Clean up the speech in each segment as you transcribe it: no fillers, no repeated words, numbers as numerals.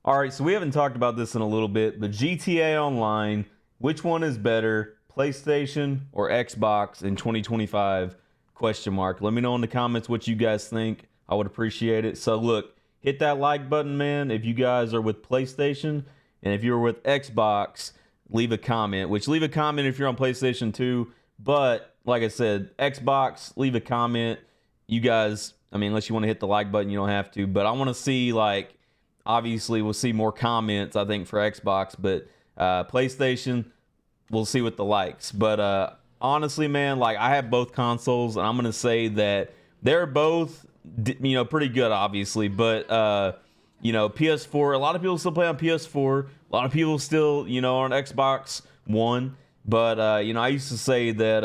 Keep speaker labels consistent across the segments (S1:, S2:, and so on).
S1: All right, so we haven't talked about this in a little bit, but GTA Online, which one is better, PlayStation or Xbox in 2025? Question mark. Let me know in the comments what you guys think. I would appreciate it. So look, hit that like button, man, if you guys are with PlayStation, and if you're with Xbox, leave a comment. Which leave a comment if you're on PlayStation 2, but like I said, Xbox, leave a comment. You guys, I mean, unless you want to hit the like button, you don't have to, but I want to see like obviously we'll see more comments I think for Xbox, but PlayStation we'll see with the likes. But honestly, man, like I have both consoles and I'm gonna say that they're both pretty good obviously, but PS4, a lot of people still play on PS4, a lot of people still on Xbox One, but I used to say that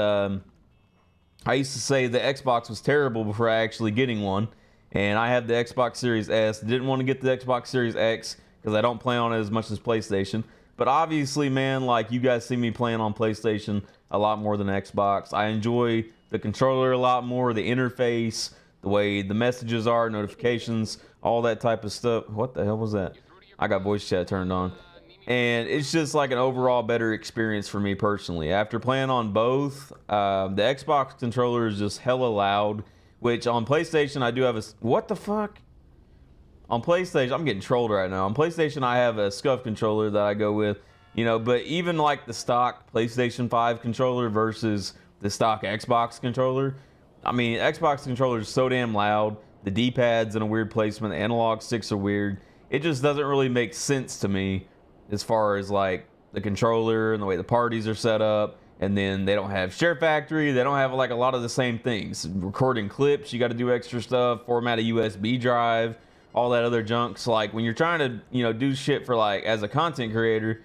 S1: Xbox was terrible before I actually getting one. And I have the Xbox Series S. Didn't want to get the Xbox Series X because I don't play on it as much as PlayStation. But obviously, man, like you guys see me playing on PlayStation a lot more than Xbox. I enjoy the controller a lot more, the interface, the way the messages are, notifications, all that type of stuff. What the hell was that? I got voice chat turned on. And it's just like an overall better experience for me personally. After playing on both, the Xbox controller is just hella loud. Which on PlayStation I do have a what the fuck? On PlayStation I'm getting trolled right now. On PlayStation I have a SCUF controller that I go with, but even like the stock PlayStation 5 controller versus the stock Xbox controller, I mean Xbox controller is so damn loud. The D-pad's in a weird placement. The analog sticks are weird. It just doesn't really make sense to me as far as like the controller and the way the parties are set up. And then they don't have Share Factory. They don't have like a lot of the same things. Recording clips, you got to do extra stuff. Format a USB drive, all that other junk. So like when you're trying to do shit for like as a content creator,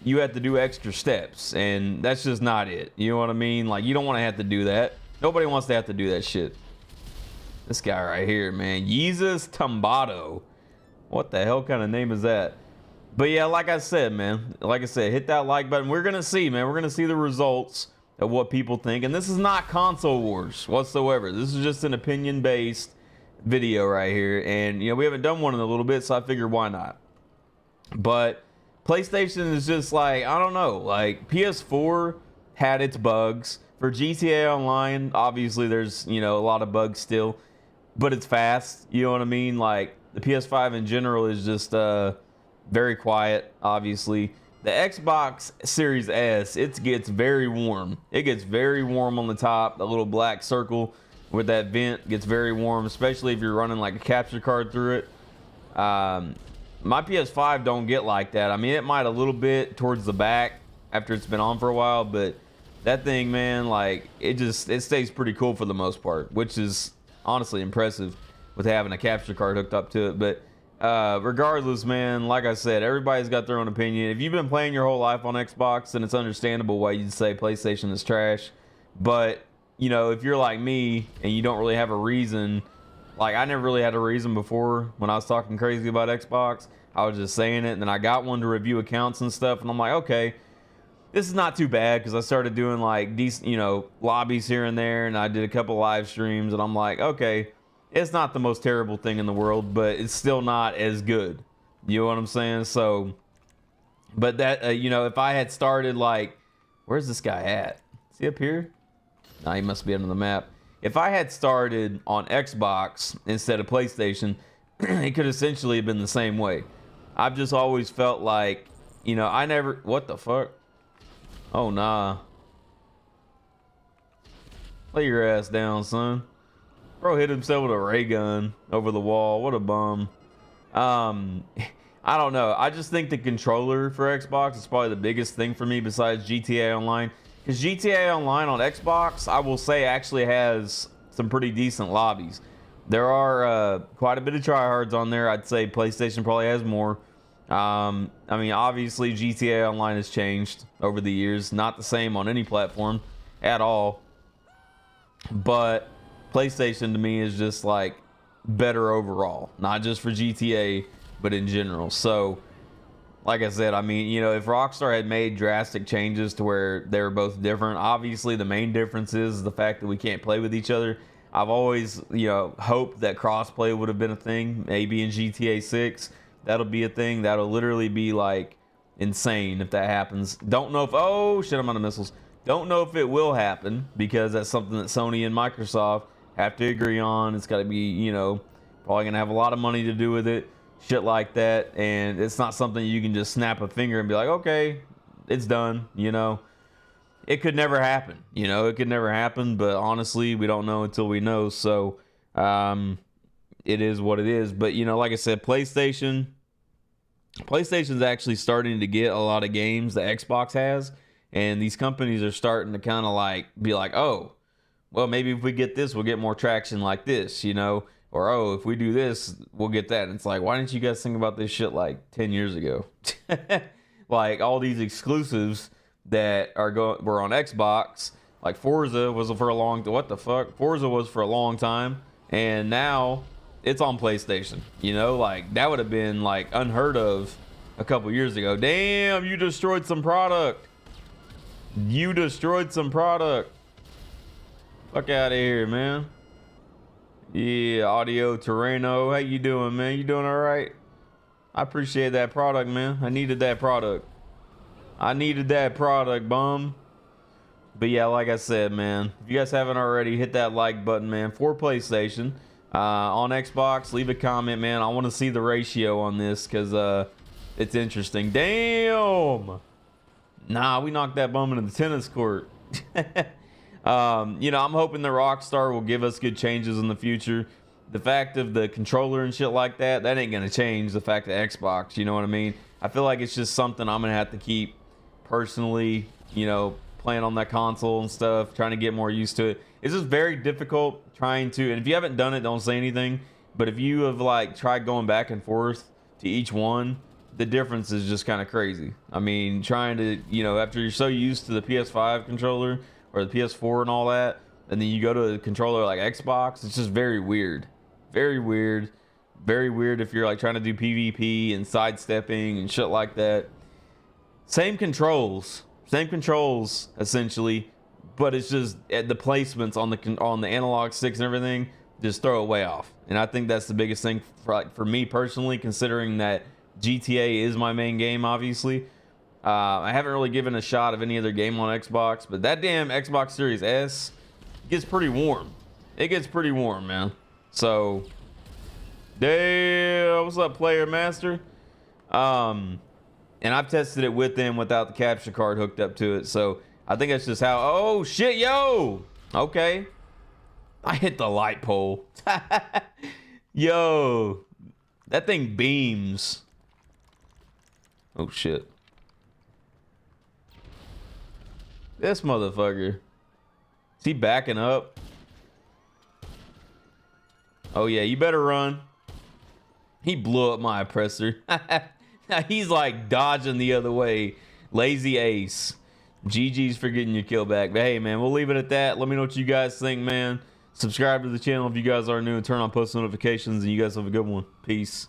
S1: you have to do extra steps, and that's just not it. You know what I mean? Like you don't want to have to do that. Nobody wants to have to do that shit. This guy right here, man, Yeezus Tambato. What the hell kind of name is that? But yeah, like I said, man, hit that like button. We're going to see, man. We're going to see the results of what people think. And this is not console wars whatsoever. This is just an opinion-based video right here. And, we haven't done one in a little bit, so I figured why not. But PlayStation is just like, I don't know. Like, PS4 had its bugs. For GTA Online, obviously there's, a lot of bugs still. But it's fast. You know what I mean? Like, the PS5 in general is just... very quiet, obviously. The Xbox Series S, it gets very warm. It gets very warm on the top. The little black circle with that vent gets very warm, especially if you're running like a capture card through it. My PS5 don't get like that. I mean, it might a little bit towards the back after it's been on for a while, but that thing, man, like it stays pretty cool for the most part, which is honestly impressive with having a capture card hooked up to it. But regardless, man, like I said, everybody's got their own opinion. If you've been playing your whole life on Xbox, then it's understandable why you'd say PlayStation is trash. But, if you're like me and you don't really have a reason, like I never really had a reason before when I was talking crazy about Xbox. I was just saying it, and then I got one to review accounts and stuff, and I'm like, okay, this is not too bad because I started doing like decent, lobbies here and there, and I did a couple live streams, and I'm like, okay, it's not the most terrible thing in the world, but it's still not as good. You know what I'm saying? So, but that, if I had started like, where's this guy at? Is he up here? Nah, he must be under the map. If I had started on Xbox instead of PlayStation, it could essentially have been the same way. I've just always felt like, I never, what the fuck? Oh, nah. Lay your ass down, son. Bro hit himself with a ray gun over the wall. What a bum. I don't know. I just think the controller for Xbox is probably the biggest thing for me besides GTA Online. Because GTA Online on Xbox, I will say, actually has some pretty decent lobbies. There are quite a bit of tryhards on there. I'd say PlayStation probably has more. I mean, obviously GTA Online has changed over the years. Not the same on any platform at all. But PlayStation to me is just like better overall, not just for GTA, but in general. So, like I said, I mean, if Rockstar had made drastic changes to where they were both different, obviously the main difference is the fact that we can't play with each other. I've always, hoped that crossplay would have been a thing, maybe in GTA 6. that'll be a thing. That'll literally be like insane if that happens. Don't know if, oh shit, I'm out of missiles. Don't know if it will happen because that's something that Sony and Microsoft have to agree on. It's got to be, you know, probably gonna have a lot of money to do with it, shit like that. And it's not something you can just snap a finger and be like, okay, it's done, you know. It could never happen, you know, it could never happen, but honestly, we don't know until we know. So it is what it is. But, you know, like I said, PlayStation's actually starting to get a lot of games that Xbox has, and these companies are starting to kind of like be like, oh, well, maybe if we get this, we'll get more traction like this, you know, or oh, if we do this, we'll get that. And it's like, why didn't you guys think about this shit like 10 years ago? Like all these exclusives that were on Xbox, like Forza was for a long, what the fuck? Forza was for a long time, and now it's on PlayStation, you know, like that would have been like unheard of a couple years ago. Damn, you destroyed some product. You destroyed some product. Fuck out of here, man. Yeah, Audio Terreno. How you doing, man? You doing all right? I appreciate that product, man. I needed that product. I needed that product, bum. But yeah, like I said, man, if you guys haven't already, hit that like button, man, for PlayStation. On Xbox, leave a comment, man. I want to see the ratio on this because it's interesting. Damn. Nah, we knocked that bum into the tennis court. You know, I'm hoping the Rockstar will give us good changes in the future. The fact of the controller and shit like that ain't gonna change the fact that Xbox, you know what I mean? I feel like it's just something I'm gonna have to keep personally, you know, playing on that console and stuff, trying to get more used to it. It's just very difficult trying to, and if you haven't done it, don't say anything, but if you have like tried going back and forth to each one, the difference is just kind of crazy. I mean, trying to, you know, after you're so used to the PS5 controller or the PS4 and all that, and then you go to a controller like Xbox, it's just very weird. Very weird. Very weird if you're like trying to do PvP and sidestepping and shit like that. Same controls essentially, but it's just the placements on the analog sticks and everything just throw it way off. And I think that's the biggest thing for me personally, considering that GTA is my main game, obviously. I haven't really given a shot of any other game on Xbox, but that damn Xbox Series S gets pretty warm. It gets pretty warm, man. So, damn, what's up, Player Master? And I've tested it with them without the capture card hooked up to it. So I think that's just how, oh shit, yo. Okay. I hit the light pole. Yo, that thing beams. Oh shit. This motherfucker. Is he backing up? Oh yeah, you better run. He blew up my oppressor. He's like dodging the other way. Lazy ace. GG's for getting your kill back. But hey, man, we'll leave it at that. Let me know what you guys think, man. Subscribe to the channel if you guys are new and turn on post notifications. And you guys have a good one. Peace.